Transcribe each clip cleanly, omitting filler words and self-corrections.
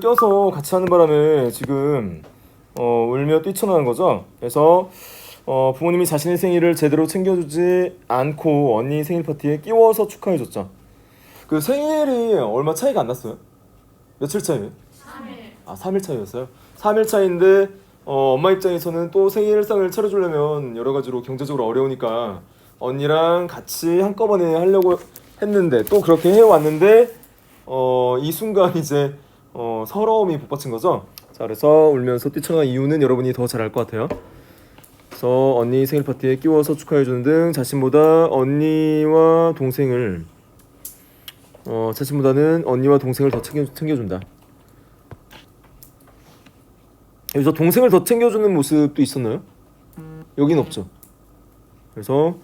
껴서 같이 하는 바람에 지금 울며 뛰쳐나온 거죠. 그래서 부모님이 자신의 생일을 제대로 챙겨주지 않고 언니 생일 파티에 끼워서 축하해줬죠. 그 생일이 얼마 차이가 안 났어요? 며칠 차이예요? 3일. 아, 3일 차이였어요? 3일 차이인데 엄마 입장에서는 또 생일상을 차려주려면 여러 가지로 경제적으로 어려우니까 언니랑 같이 한꺼번에 하려고 했는데 또 그렇게 해왔는데 이 순간 이제 서러움이 북받친 거죠. 자, 그래서 울면서 뛰쳐나온 이유는 여러분이 더 잘 알 것 같아요. 그래서 언니 생일 파티에 끼워서 축하해주는 등 자신보다 언니와 동생을 자신보다는 언니와 동생을 더 챙겨준다. 여기서 동생을 더 챙겨주는 모습도 있었나요? 여긴 없죠. 그래서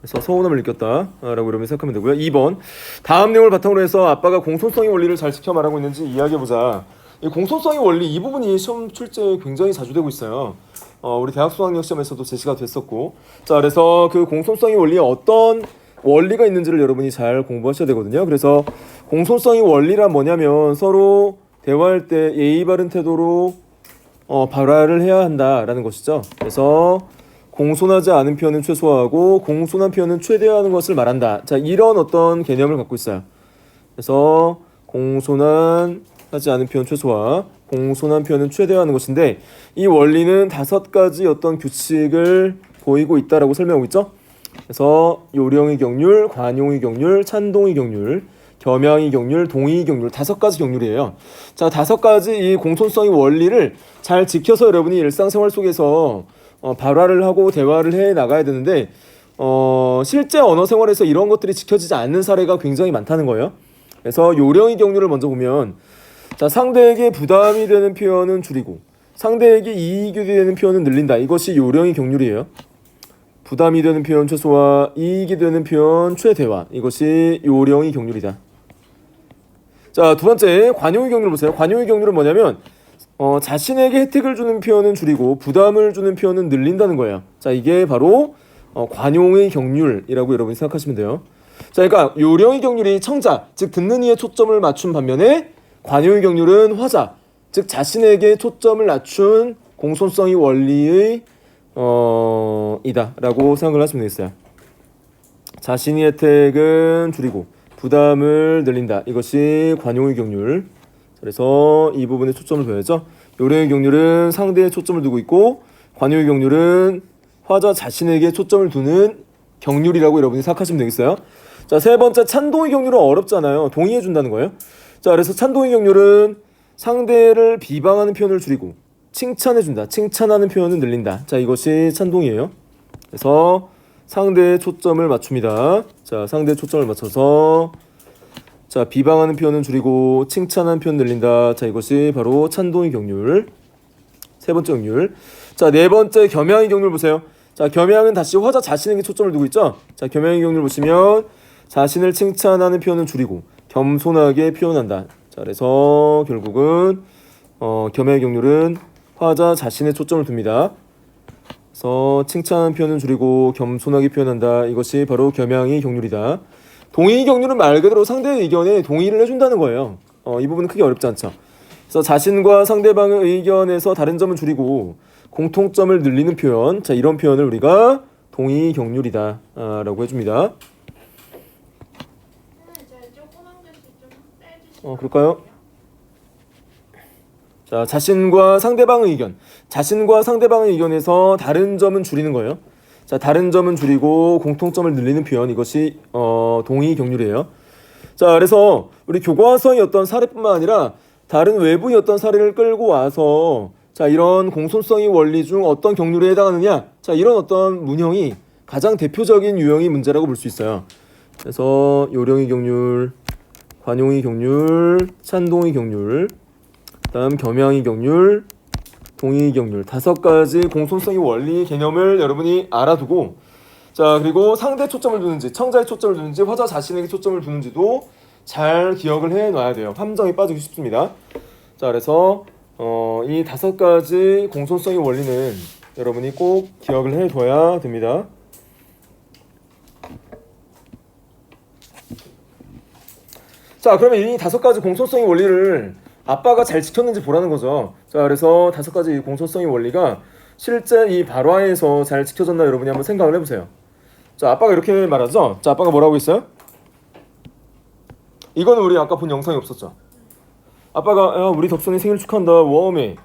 서운함을 느꼈다 라고 여러분이 생각하면 되고요. 2번, 다음 내용을 바탕으로 해서 아빠가 공손성의 원리를 잘 지켜 말하고 있는지 이야기해보자. 이 공손성의 원리, 이 부분이 시험 출제에 굉장히 자주 되고 있어요. 우리 대학 수학력 시험에서도 제시가 됐었고, 자, 그래서 그 공손성의 원리에 어떤 원리가 있는지를 여러분이 잘 공부하셔야 되거든요. 그래서 공손성의 원리란 뭐냐면 서로 대화할 때 예의 바른 태도로 발화를 해야 한다라는 것이죠. 그래서 공손하지 않은 표현은 최소화하고 공손한 표현은 최대화하는 것을 말한다. 자, 이런 어떤 개념을 갖고 있어요. 그래서 공손하지 않은 표현 최소화, 공손한 표현은 최대화하는 것인데 이 원리는 5가지 어떤 규칙을 보이고 있다라고 설명하고 있죠. 그래서 요령의 경률, 관용의 경률, 찬동의 경률, 겸양의 경률, 동의의 경률, 5가지 경률이에요. 자, 5가지 이 공손성의 원리를 잘 지켜서 여러분이 일상생활 속에서 발화를 하고 대화를 해 나가야 되는데 실제 언어 생활에서 이런 것들이 지켜지지 않는 사례가 굉장히 많다는 거예요. 그래서 요령의 경률을 먼저 보면, 자, 상대에게 부담이 되는 표현은 줄이고 상대에게 이익이 되는 표현은 늘린다. 이것이 요령의 경률이에요. 부담이 되는 표현 최소화, 이익이 되는 표현 최대화. 이것이 요령의 경률이다. 자, 두 번째, 관용의 경률을 보세요. 관용의 경률은 뭐냐면 자신에게 혜택을 주는 표현은 줄이고 부담을 주는 표현은 늘린다는 거예요. 자, 이게 바로 관용의 경률이라고 여러분이 생각하시면 돼요. 자, 그러니까 요령의 경률이 청자, 즉 듣는 이에 초점을 맞춘 반면에 관용의 경률은 화자, 즉 자신에게 초점을 낮춘 공손성의 원리의 이다 라고 생각을 하시면 되겠어요. 자신의 혜택은 줄이고 부담을 늘린다. 이것이 관용의 경률. 그래서 이 부분에 초점을 둬야죠. 요령의 경률은 상대에 초점을 두고 있고 관용의 경률은 화자 자신에게 초점을 두는 경률이라고 여러분이 생각하시면 되겠어요. 자, 세 번째, 찬동의 경률은 어렵잖아요. 동의해 준다는 거예요. 자, 그래서 찬동의 경률은 상대를 비방하는 표현을 줄이고 칭찬해 준다. 칭찬하는 표현은 늘린다. 자, 이것이 찬동이에요. 그래서 상대의 초점을 맞춥니다. 자, 상대의 초점을 맞춰서 자, 비방하는 표현은 줄이고 칭찬하는 표현 늘린다. 자, 이것이 바로 찬동의 경률. 세 번째 경률. 자, 네 번째, 겸양의 경률 보세요. 자, 겸양은 다시 화자 자신에게 초점을 두고 있죠. 자, 겸양의 경률 보시면 자신을 칭찬하는 표현은 줄이고 겸손하게 표현한다. 자, 그래서 결국은 겸양의 경률은 화자 자신의 초점을 둡니다. 그래서 칭찬하는 표현은 줄이고 겸손하게 표현한다. 이것이 바로 겸양의 경률이다. 동의 경률은 말 그대로 상대의 의견에 동의를 해준다는 거예요. 이 부분은 크게 어렵지 않죠. 그래서 자신과 상대방의 의견에서 다른 점을 줄이고 공통점을 늘리는 표현, 자, 이런 표현을 우리가 동의 경률이다 라고 해줍니다. 조그만 글씨 좀 빼주시면 그럴까요? 자, 자신과 상대방의 의견, 자신과 상대방의 의견에서 다른 점은 줄이는 거예요. 자, 다른 점은 줄이고 공통점을 늘리는 표현, 이것이 동의 경률이에요. 자, 그래서 우리 교과서의 어떤 사례뿐만 아니라 다른 외부의 어떤 사례를 끌고 와서 자, 이런 공손성의 원리 중 어떤 경률에 해당하느냐, 자, 이런 어떤 문형이 가장 대표적인 유형의 문제라고 볼 수 있어요. 그래서 요령의 경률, 관용의 경률, 찬동의 경률, 다음 겸양의 경률, 동의의 경률, 5가지 공손성의 원리 개념을 여러분이 알아두고, 자, 그리고 상대 초점을 두는지 청자의 초점을 두는지 화자 자신에게 초점을 두는지도 잘 기억을 해놔야 돼요. 함정이 빠지기 쉽습니다. 자, 그래서 이 5가지 공손성의 원리는 여러분이 꼭 기억을 해둬야 됩니다. 자, 그러면 이 5가지 공손성의 원리를 아빠가 잘 지켰는지 보라는 거죠. 자, 그래서 5가지 공손성의 원리가 실제 이 발화에서 잘 지켜졌나 여러분이 한번 생각을 해보세요. 자, 아빠가 이렇게 말하죠. 자, 아빠가 뭐라고 했어요? 이거는 우리 아까 본 영상이 없었죠. 아빠가 야, 우리 덕선이 생일 축하한다. 워메.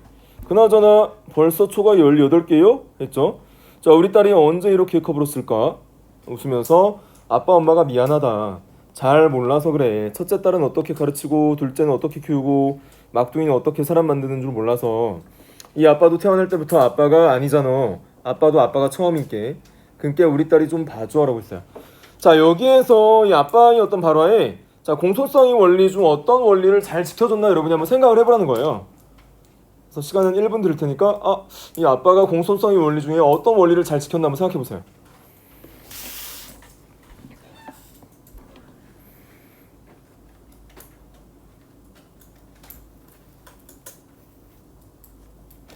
그나저나 벌써 초가 18개요? 했죠. 자, 우리 딸이 언제 이렇게 커버렸을까? 웃으면서 아빠 엄마가 미안하다. 잘 몰라서 그래. 첫째 딸은 어떻게 가르치고 둘째는 어떻게 키우고 막둥이는 어떻게 사람 만드는 줄 몰라서 이 아빠도 태어날 때부터 아빠가 아니잖아. 아빠도 아빠가 처음인게. 그니까 우리 딸이 좀 봐줘라고 했어요. 자, 여기에서 이 아빠의 어떤 발화에 자, 공손성의 원리 중 어떤 원리를 잘 지켜줬나 여러분이 한번 생각을 해보라는 거예요. 그래서 시간은 1분 드릴 테니까 이 아빠가 공손성의 원리 중에 어떤 원리를 잘 지켰나 한번 생각해 보세요.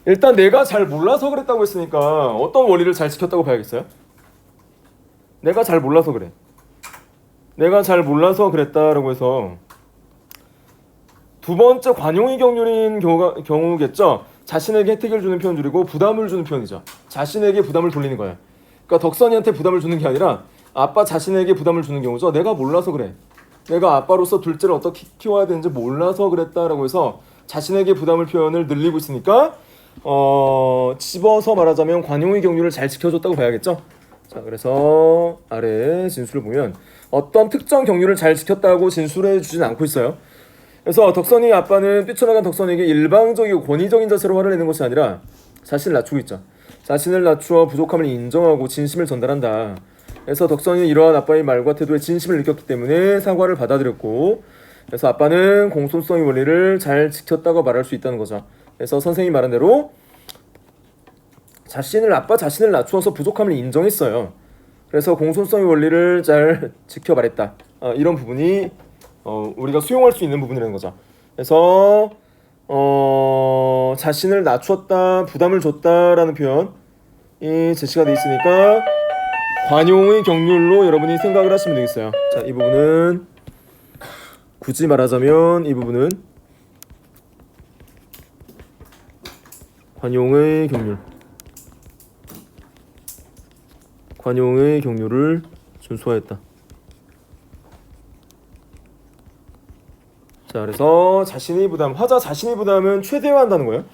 일단 내가 잘 몰라서 그랬다고 했으니까 어떤 원리를 잘 지켰다고 봐야겠어요? 내가 잘 몰라서 그래. 내가 잘 몰라서 그랬다라고 해서 두 번째 관용의 경륜인 경우겠죠. 자신에게 혜택을 주는 표현 줄이고 부담을 주는 표현이죠. 자신에게 부담을 돌리는 거예요. 그러니까 덕선이한테 부담을 주는 게 아니라 아빠 자신에게 부담을 주는 경우죠. 내가 몰라서 그래. 내가 아빠로서 둘째를 어떻게 키워야 되는지 몰라서 그랬다라고 해서 자신에게 부담을 표현을 늘리고 있으니까 집어서 말하자면 관용의 경륜을 잘 지켜줬다고 봐야겠죠. 자, 그래서 아래 진술을 보면 어떤 특정 경륜을 잘 지켰다고 진술해 주진 않고 있어요. 그래서 덕선이 아빠는 뛰쳐나간 덕선에게 일방적이고 권위적인 자세로 화를 내는 것이 아니라 자신을 낮추고 있죠. 자신을 낮추어 부족함을 인정하고 진심을 전달한다. 그래서 덕선이 이러한 아빠의 말과 태도에 진심을 느꼈기 때문에 사과를 받아들였고, 그래서 아빠는 공손성의 원리를 잘 지켰다고 말할 수 있다는 거죠. 그래서 선생님이 말한 대로 아빠 자신을 낮추어서 부족함을 인정했어요. 그래서 공손성의 원리를 잘 지켜 말했다. 이런 부분이 우리가 수용할 수 있는 부분이라는 거죠. 그래서 자신을 낮추었다, 부담을 줬다라는 표현이 제시가 돼 있으니까 관용의 경륜로 여러분이 생각을 하시면 되겠어요. 자, 이 부분은 굳이 말하자면 이 부분은 관용의 경륜을 준수하였다. 자, 그래서 화자 자신의 부담은 최대화한다는 거예요.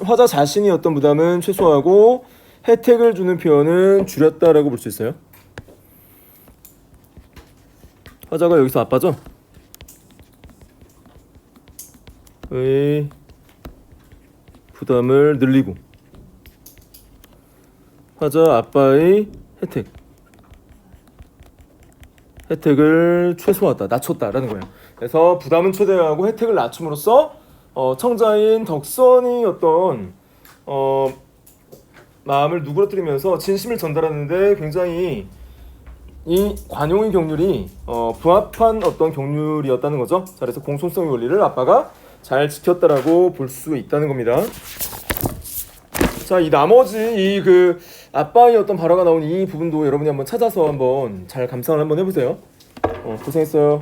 화자 자신이 어떤 부담은 최소화하고 혜택을 주는 표현은 줄였다라고 볼 수 있어요. 화자가 여기서 아빠죠? 의 부담을 늘리고 화자 아빠의 혜택을 최소화하다, 낮췄다라는 거예요. 그래서 부담은 최대화하고 혜택을 낮춤으로써 청자인 덕선이 어떤 마음을 누그러뜨리면서 진심을 전달하는데 굉장히 이 관용의 경륜이 부합한 어떤 경륜이었다는 거죠. 자, 그래서 공손성의 원리를 아빠가 잘 지켰다라고 볼 수 있다는 겁니다. 자, 이 나머지 아빠의 어떤 발화가 나온 이 부분도 여러분이 한번 찾아서 한번 잘 감상을 한번 해보세요. 고생했어요.